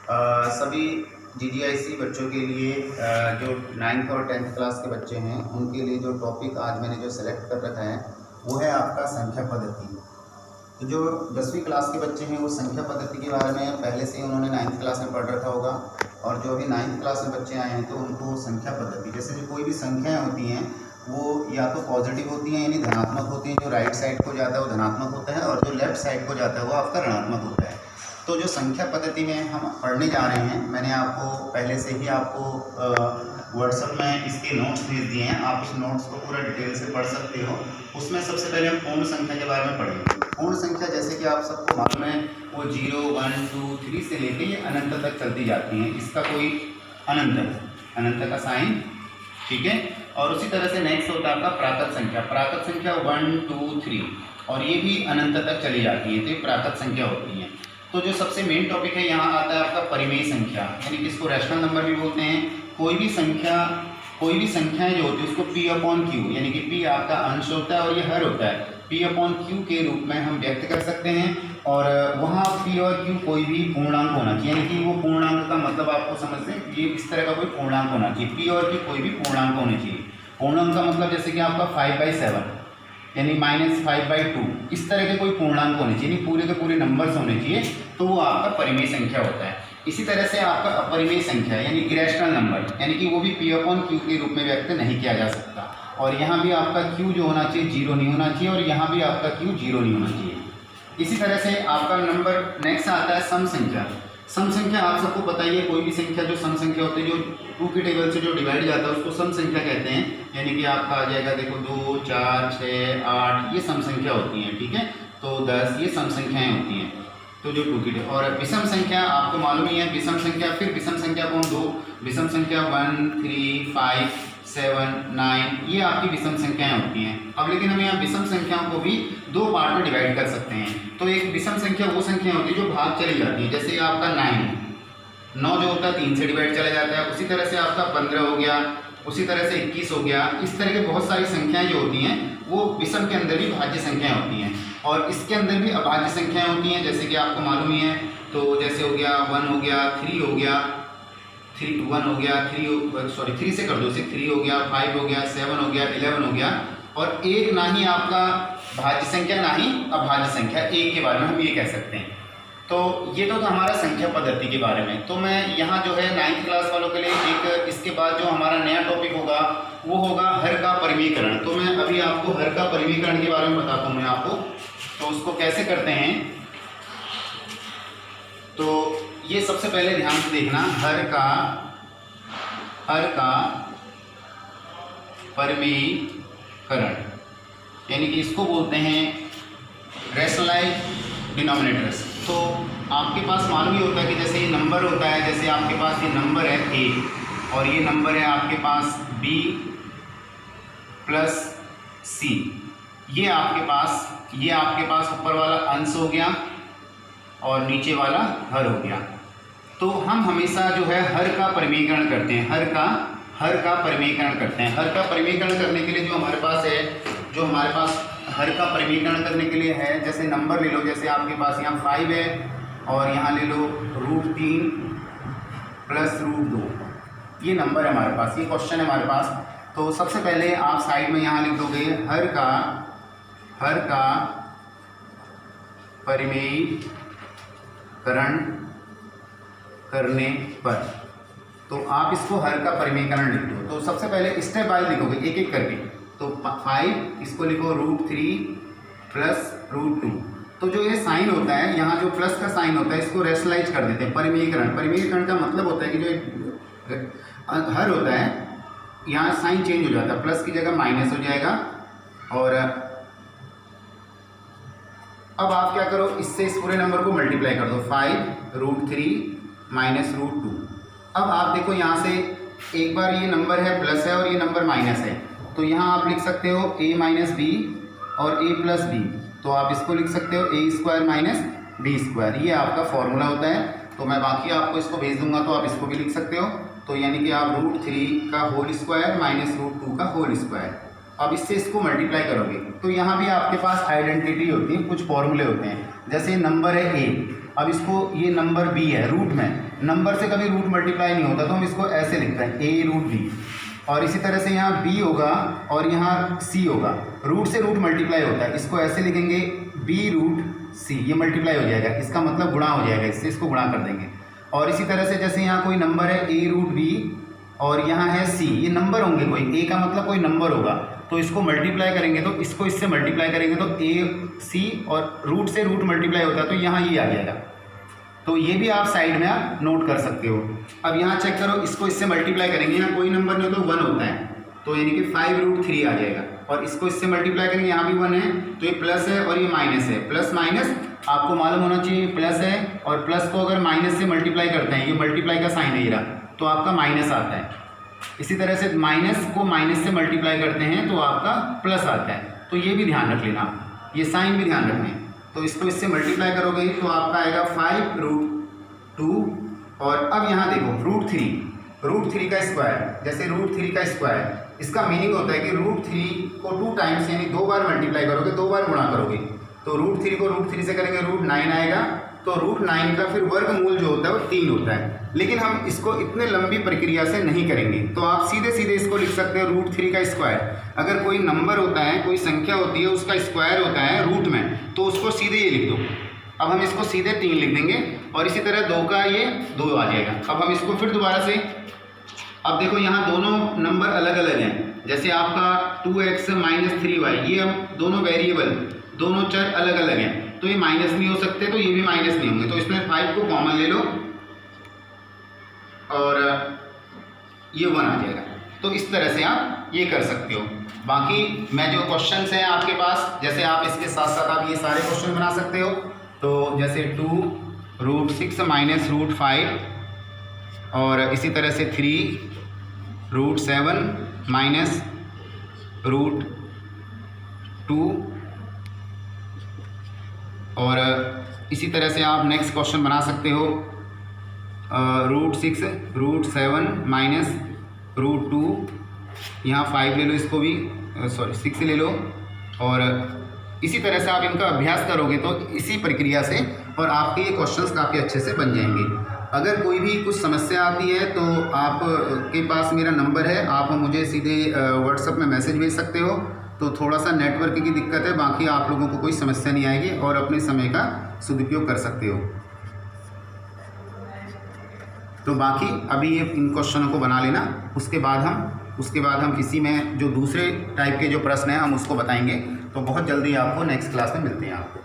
सभी जीजीआईसी बच्चों के लिए जो 9th और 10th क्लास के बच्चे हैं उनके लिए जो टॉपिक आज मैंने जो सेलेक्ट कर रखा है वो है आपका संख्या पद्धति। तो जो 10वीं क्लास के बच्चे हैं वो संख्या पद्धति के बारे में पहले से ही उन्होंने 9th क्लास में पढ़ रखा होगा, और जो अभी 9th क्लास में बच्चे आए हैं तो उनको संख्या पद्धति, जैसे जो कोई भी संख्याएँ होती हैं वो या तो पॉजिटिव होती हैं यानी धनात्मक होती हैं, जो राइट साइड को जाता है वो धनात्मक होता है, और जो लेफ्ट साइड को जाता है वो आपका ऋणात्मक होता है। तो जो संख्या पद्धति में हम पढ़ने जा रहे हैं, मैंने आपको पहले से ही आपको व्हाट्सएप में इसके नोट्स भेज दिए हैं, आप उस नोट्स को पूरा डिटेल से पढ़ सकते हो। उसमें सबसे पहले हम पूर्ण संख्या के बारे में पढ़ेंगे। पूर्ण संख्या जैसे कि आप सबको मालूम है वो 0, 1, 2, 3 से लेके ये अनंत तक चलती जाती हैं, इसका कोई अनंत का साइन, ठीक है। और उसी तरह से नेक्स्ट होता है आपका प्राकृत संख्या 1, 2, 3, और ये भी अनंत तक चली जाती है, तो ये प्राकृत संख्या होती है। तो जो सबसे मेन टॉपिक है यहाँ आता है आपका परिमेय संख्या, यानी कि इसको रैशनल नंबर भी बोलते हैं। कोई भी संख्याएं जो होती है उसको P/Q, यानी कि P आपका अंश होता है और ये हर होता है, P/Q के रूप में हम व्यक्त कर सकते हैं। और वहाँ P और Q कोई भी पूर्णांक होना चाहिए, यानी कि वो पूर्णांक का मतलब आपको समझते हैं ये इस तरह का कोई पूर्णांक होना चाहिए। P और Q कोई भी पूर्णांक होने चाहिए। पूर्णांक का मतलब जैसे कि आपका 5/7 यानी -5/2, इस तरह के कोई पूर्णांक होने चाहिए, पूरे के पूरे नंबर्स होने चाहिए, तो वो आपका परिमेय संख्या होता है। इसी तरह से आपका अपरिमेय संख्या यानी इरेशनल नंबर, यानी कि वो भी P/Q के रूप में व्यक्त नहीं किया जा सकता। और यहाँ भी आपका Q जो होना चाहिए 0 नहीं होना चाहिए, और यहाँ भी आपका Q 0 नहीं होना चाहिए। इसी तरह से आपका नंबर नेक्स्ट आता है सम संख्या। सम संख्या आप सबको पता ही है, कोई भी संख्या जो सम संख्या होती है, जो 2 के टेबल से जो डिवाइड जाता है उसको सम संख्या कहते हैं। यानी कि आपका आ जाएगा देखो 2, 4, 6, 8 ये सम संख्या होती हैं, ठीक है। तो 10 ये सम संख्याएं होती हैं। तो जो 2 के और विषम संख्या आपको मालूम ही है, विषम संख्या, फिर विषम संख्या कौन 2, विषम संख्या 1, 3, 5, 7, 9 ये आपकी विषम संख्याएं होती हैं। अब लेकिन हम यहाँ विषम संख्याओं को भी 2 पार्ट में डिवाइड कर सकते हैं। तो एक विषम संख्या वो संख्या होती है जो भाग चली जाती है, जैसे आपका 9 जो होता है 3 से डिवाइड चला जाता है। उसी तरह से आपका 15 हो गया, उसी तरह से 21 हो गया। इस तरह के बहुत सारी संख्याएं जो होती हैं वो विषम के अंदर भी भाज्य संख्याएं होती हैं, और इसके अंदर भी अभाज्य संख्याएं होती हैं, जैसे कि आपको मालूम ही है। तो जैसे हो गया 1 हो गया, 3 हो गया, 1 हो गया, 3 से कर दो, 3 हो गया, 5 हो गया, 7 हो गया, 11 हो गया। और एक ना ही आपका भाज्य संख्या ना ही अभाज्य संख्या, एक के बारे में हम ये कह सकते हैं। तो ये तो था हमारा संख्या पद्धति के बारे में। तो मैं यहाँ जो है 9th क्लास वालों के लिए एक इसके बाद जो हमारा नया टॉपिक होगा वो होगा हर का परिमेयकरण। तो मैं अभी आपको हर का परिमेयकरण के बारे में बताता हूँ मैं आपको। तो उसको कैसे करते हैं, तो ये सबसे पहले ध्यान से देखना, हर का परिमेयकरण, यानी कि इसको बोलते हैं रैशनलाइज्ड डिनोमिनेटर्स। तो आपके पास मालूम ही होता है कि जैसे ये नंबर होता है, जैसे आपके पास ये नंबर है A और ये नंबर है आपके पास B प्लस C, ये आपके पास ऊपर वाला अंश हो गया और नीचे वाला हर हो गया। तो हम हमेशा जो है हर का परिमेयकरण करते हैं, हर का परिमेयकरण करते हैं। हर का परिमेयकरण करने के लिए जो हमारे पास हर का परिमेयकरण करने के लिए है, जैसे नंबर ले लो, जैसे आपके पास यहाँ 5 है और यहाँ ले लो √3 प्लस √2, ये नंबर है हमारे पास, ये क्वेश्चन है हमारे पास। तो सबसे पहले आप साइड में यहाँ लिख दोगे हर का परिमेयकरण करने पर, तो आप इसको हर का परिमेयकरण लिख दो। तो सबसे पहले स्टेप वाइज लिखोगे एक एक करके। तो 5 इसको लिखो √3 प्लस √2। तो जो ये साइन होता है यहाँ, जो प्लस का साइन होता है, इसको रैशनलाइज कर देते हैं। परिमेयकरण का मतलब होता है कि जो हर होता है यहाँ साइन चेंज हो जाता है, प्लस की जगह माइनस हो जाएगा। और अब आप क्या करो, इससे इस पूरे नंबर को मल्टीप्लाई कर दो, 5 √3 माइनस √2। अब आप देखो यहाँ से एक बार ये नंबर है प्लस है और ये नंबर माइनस है, तो यहाँ आप लिख सकते हो a माइनस बी और a प्लस बी। तो आप इसको लिख सकते हो a² माइनस b², ये आपका फॉर्मूला होता है। तो मैं बाकी आपको इसको भेज दूंगा, तो आप इसको भी लिख सकते हो। तो यानी कि आप √3 का होल स्क्वायर माइनस √2 का होल स्क्वायर, अब इससे इसको मल्टीप्लाई करोगे। तो यहाँ भी आपके पास आइडेंटिटी होती है, कुछ फॉर्मूले होते हैं। जैसे नंबर है a, अब इसको ये नंबर b है रूट में, नंबर से कभी रूट मल्टीप्लाई नहीं होता तो हम इसको ऐसे लिखते हैं a रूट b, और इसी तरह से यहाँ b होगा और यहाँ c होगा, रूट से रूट मल्टीप्लाई होता है, इसको ऐसे लिखेंगे b रूट c, ये मल्टीप्लाई हो जाएगा, इसका मतलब गुणा हो जाएगा, इससे इसको गुणा कर देंगे। और इसी तरह से जैसे यहाँ कोई नंबर है a रूट b और यहाँ है c, ये नंबर होंगे कोई, a का मतलब कोई नंबर होगा, तो इसको मल्टीप्लाई करेंगे तो इसको इससे मल्टीप्लाई करेंगे तो a c, और रूट से रूट मल्टीप्लाई होता है तो यहाँ ये आ जाएगा। तो ये भी आप साइड में आप नोट कर सकते हो। अब यहाँ चेक करो, इसको इससे मल्टीप्लाई करेंगे, यहाँ कोई नंबर नहीं हो तो 1 होता है, तो यानी कि 5 रूट 3 आ जाएगा, और इसको इससे मल्टीप्लाई करेंगे, यहाँ भी 1 है तो ये प्लस है और ये माइनस है, प्लस माइनस आपको मालूम होना चाहिए प्लस है, और प्लस को अगर माइनस से मल्टीप्लाई करते हैं, ये मल्टीप्लाई का साइन है ये रहा, तो आपका माइनस आता है। इसी तरह से माइनस को माइनस से मल्टीप्लाई करते हैं तो आपका प्लस आता है, तो ये भी ध्यान रख लेना, ये साइन भी ध्यान रखना है। तो इसको इससे मल्टीप्लाई करोगे तो आपका आएगा 5 रूट 2, और अब यहाँ देखो रूट 3 का स्क्वायर, जैसे रूट 3 का स्क्वायर, इसका मीनिंग होता है कि रूट 3 को 2 टाइम्स यानी 2 बार मल्टीप्लाई करोगे, 2 बार गुणा करोगे, तो रूट 3 को रूट 3 से करेंगे रूट 9 आएगा, तो रूट 9 का फिर वर्गमूल जो होता है वो 3 होता है। लेकिन हम इसको इतने लंबी प्रक्रिया से नहीं करेंगे, तो आप सीधे सीधे इसको लिख सकते हो रूट 3 का स्क्वायर। अगर कोई नंबर होता है, कोई संख्या होती है, उसका स्क्वायर होता है रूट में, तो उसको सीधे ये लिख दो। अब हम इसको सीधे 3 लिख देंगे, और इसी तरह 2 का ये 2 आ जाएगा। अब हम इसको फिर दोबारा से, अब देखो यहाँ दोनों नंबर अलग अलग हैं, जैसे आपका 2x माइनस 3y, ये हम दोनों वेरिएबल, दोनों चर अलग अलग हैं, तो ये माइनस नहीं हो सकते, तो ये भी माइनस नहीं होंगे, तो इसमें 5 को कॉमन ले लो और ये 1 आ जाएगा। तो इस तरह से आप ये कर सकते हो। बाकी मैं जो क्वेश्चंस हैं आपके पास, जैसे आप इसके साथ साथ आप ये सारे क्वेश्चन बना सकते हो, तो जैसे 2 रूट 6 माइनस रूट 5, और इसी तरह से 3 रूट 7 माइनस रूट 2, और इसी तरह से आप नेक्स्ट क्वेश्चन बना सकते हो रूट 6 रूट 7 माइनस रूट 2, यहाँ 5 ले लो, इसको भी 6 ले लो, और इसी तरह से आप इनका अभ्यास करोगे तो इसी प्रक्रिया से, और आपके ये क्वेश्चंस काफ़ी अच्छे से बन जाएंगे। अगर कोई भी कुछ समस्या आती है तो आप के पास मेरा नंबर है, आप मुझे सीधे व्हाट्सएप में मैसेज भेज सकते हो। तो थोड़ा सा नेटवर्क की दिक्कत है, बाकी आप लोगों को कोई समस्या नहीं आएगी और अपने समय का सदुपयोग कर सकते हो। तो बाकी अभी ये इन क्वेश्चनों को बना लेना, उसके बाद हम इसी में जो दूसरे टाइप के जो प्रश्न हैं हम उसको बताएंगे। तो बहुत जल्दी आपको नेक्स्ट क्लास में मिलते हैं आपको।